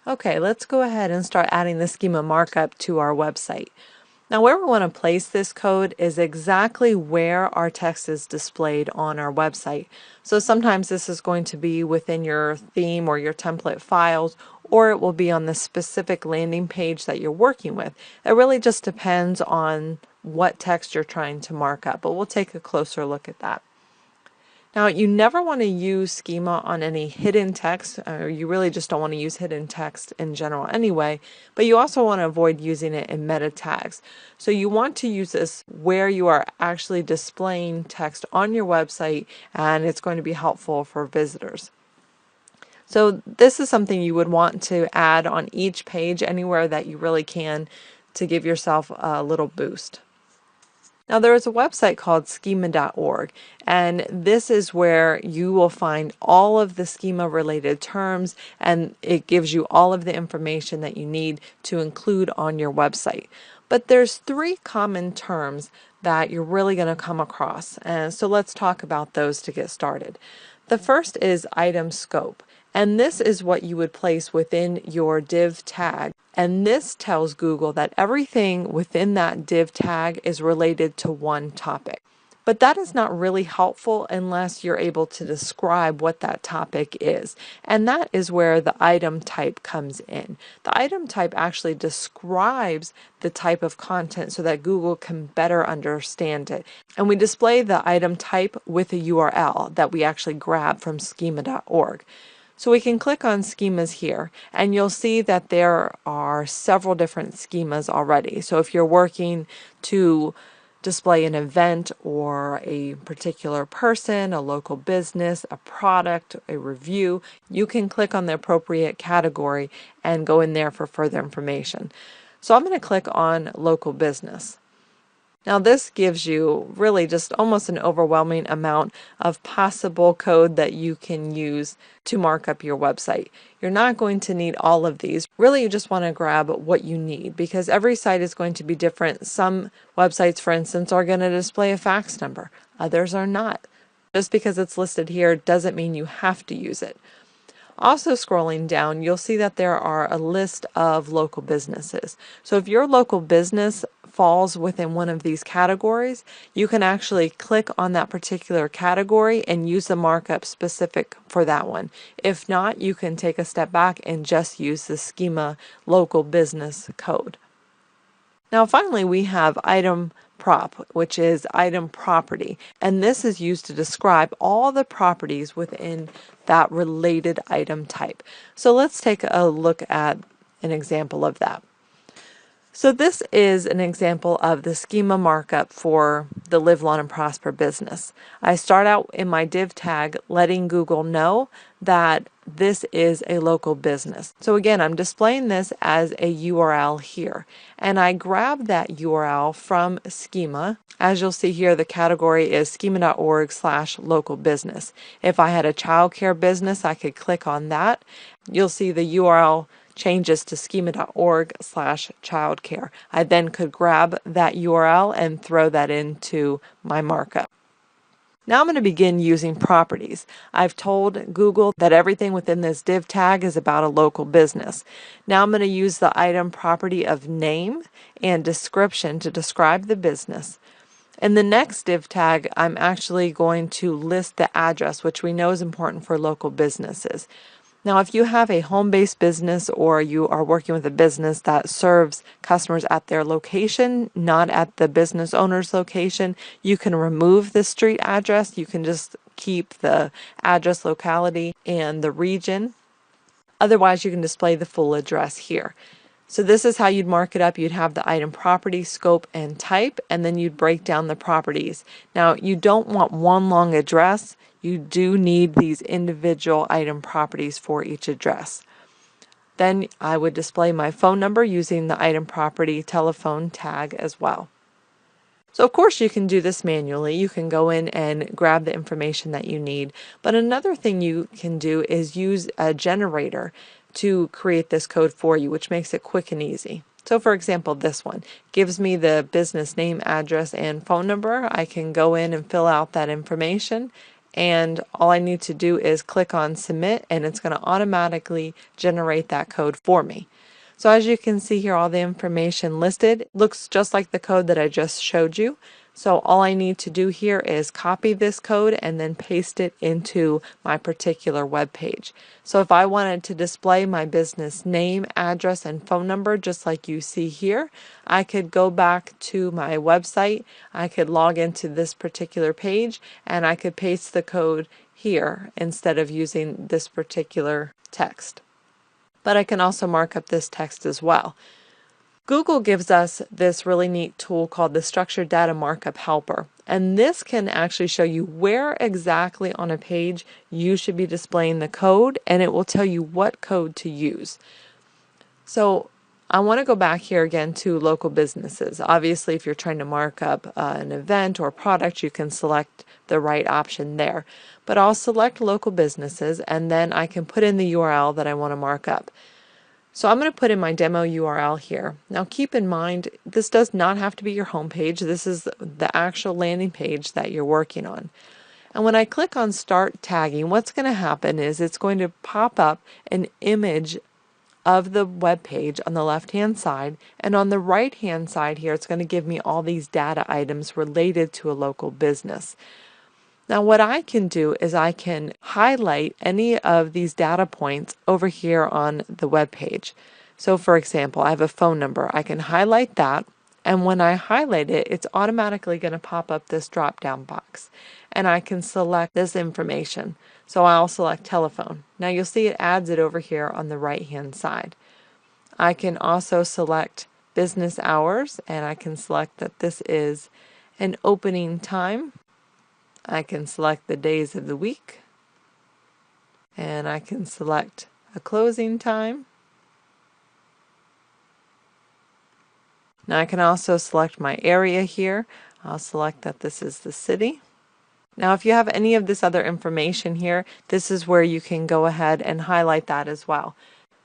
Okay, let's go ahead and start adding the schema markup to our website. Now where we want to place this code is exactly where our text is displayed on our website. So sometimes this is going to be within your theme or your template files, or it will be on the specific landing page that you're working with. It really just depends on what text you're trying to mark up, but we'll take a closer look at that. Now, you never want to use schema on any hidden text, or you really just don't want to use hidden text in general anyway, but you also want to avoid using it in meta tags. So you want to use this where you are actually displaying text on your website, and it's going to be helpful for visitors. So this is something you would want to add on each page anywhere that you really can to give yourself a little boost. Now there is a website called schema.org, and this is where you will find all of the schema related terms, and it gives you all of the information that you need to include on your website. But there's 3 common terms that you're really going to come across, and so let's talk about those to get started. The first is item scope. And this is what you would place within your div tag. And this tells Google that everything within that div tag is related to one topic. But that is not really helpful unless you're able to describe what that topic is. And that is where the item type comes in. The item type actually describes the type of content so that Google can better understand it. And we display the item type with a URL that we actually grab from schema.org. So we can click on schemas here, and you'll see that there are several different schemas already. So if you're working to display an event or a particular person, a local business, a product, a review, you can click on the appropriate category and go in there for further information. So I'm going to click on local business. Now this gives you really just almost an overwhelming amount of possible code that you can use to mark up your website. You're not going to need all of these. Really, you just want to grab what you need because every site is going to be different. Some websites, for instance, are going to display a fax number. Others are not. Just because it's listed here doesn't mean you have to use it. Also scrolling down, you'll see that there are a list of local businesses. So if your local business falls within one of these categories, you can actually click on that particular category and use the markup specific for that one. If not, you can take a step back and just use the schema local business code. Now finally we have item prop, which is item property, and this is used to describe all the properties within that related item type. So let's take a look at an example of that. So this is an example of the schema markup for the Live Long and Prosper business. I start out in my div tag letting Google know that this is a local business. So again, I'm displaying this as a URL here, and I grab that URL from Schema. As you'll see here, the category is schema.org/local business. If I had a childcare business, I could click on that. You'll see the URL changes to schema.org/childcare. I then could grab that URL and throw that into my markup. Now I'm going to begin using properties. I've told Google that everything within this div tag is about a local business. Now I'm going to use the item property of name and description to describe the business. In the next div tag, I'm actually going to list the address, which we know is important for local businesses. Now, if you have a home-based business or you are working with a business that serves customers at their location, not at the business owner's location, you can remove the street address. You can just keep the address, locality, and the region. Otherwise, you can display the full address here. So this is how you'd mark it up. You'd have the item property, scope, and type, and then you'd break down the properties. Now, you don't want one long address. You do need these individual item properties for each address. Then I would display my phone number using the item property telephone tag as well. So of course you can do this manually. You can go in and grab the information that you need. But another thing you can do is use a generator to create this code for you, which makes it quick and easy. So for example, this one gives me the business name, address, and phone number. I can go in and fill out that information and all I need to do is click on submit, and it's going to automatically generate that code for me. So as you can see here, all the information listed looks just like the code that I just showed you. So all I need to do here is copy this code and then paste it into my particular web page. So if I wanted to display my business name, address, and phone number just like you see here, I could go back to my website, I could log into this particular page, and I could paste the code here instead of using this particular text. But I can also mark up this text as well. Google gives us this really neat tool called the Structured Data Markup Helper, and this can actually show you where exactly on a page you should be displaying the code, and it will tell you what code to use. So I want to go back here again to local businesses. Obviously, if you're trying to mark up an event or product, you can select the right option there. But I'll select local businesses, and then I can put in the URL that I want to mark up. So I'm going to put in my demo URL here. Now keep in mind, this does not have to be your home page. This is the actual landing page that you're working on. And when I click on Start Tagging, what's going to happen is it's going to pop up an image of the web page on the left-hand side, and on the right-hand side here, it's going to give me all these data items related to a local business. Now what I can do is I can highlight any of these data points over here on the web page. So for example, I have a phone number. I can highlight that, and when I highlight it, it's automatically going to pop up this drop-down box, and I can select this information. So I'll select telephone. Now you'll see it adds it over here on the right-hand side. I can also select business hours, and I can select that this is an opening time. I can select the days of the week, and I can select a closing time. Now I can also select my area here. I'll select that this is the city. Now if you have any of this other information here, this is where you can go ahead and highlight that as well.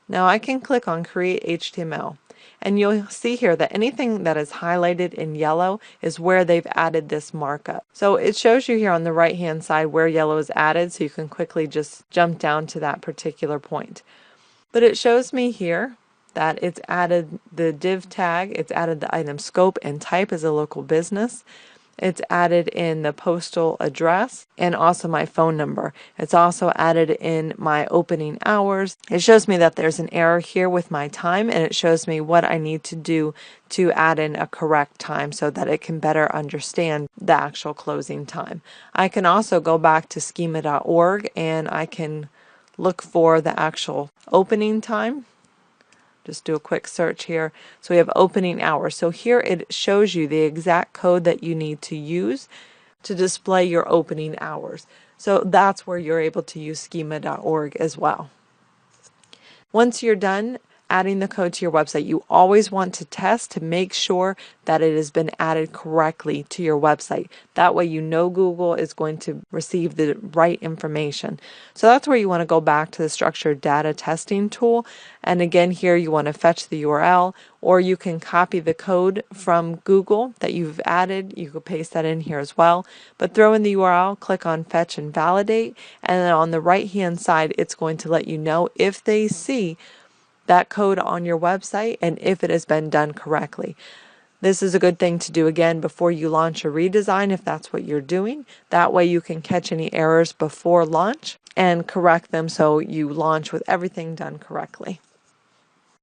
Now I can click on Create HTML, and you'll see here that anything that is highlighted in yellow is where they've added this markup. So it shows you here on the right hand side where yellow is added, so you can quickly just jump down to that particular point. But it shows me here that it's added the div tag, it's added the item scope and type as a local business. It's added in the postal address and also my phone number. It's also added in my opening hours. It shows me that there's an error here with my time, and it shows me what I need to do to add in a correct time so that it can better understand the actual closing time. I can also go back to schema.org and I can look for the actual opening time. Just do a quick search here. So we have opening hours. So here it shows you the exact code that you need to use to display your opening hours. So that's where you're able to use schema.org as well. Once you're done adding the code to your website, you always want to test to make sure that it has been added correctly to your website. That way you know Google is going to receive the right information. So that's where you want to go back to the structured data testing tool. And again, here you want to fetch the URL, or you can copy the code from Google that you've added. You could paste that in here as well. But throw in the URL, click on fetch and validate, and then on the right hand side, it's going to let you know if they see that code on your website and if it has been done correctly. This is a good thing to do again before you launch a redesign if that's what you're doing. That way you can catch any errors before launch and correct them so you launch with everything done correctly.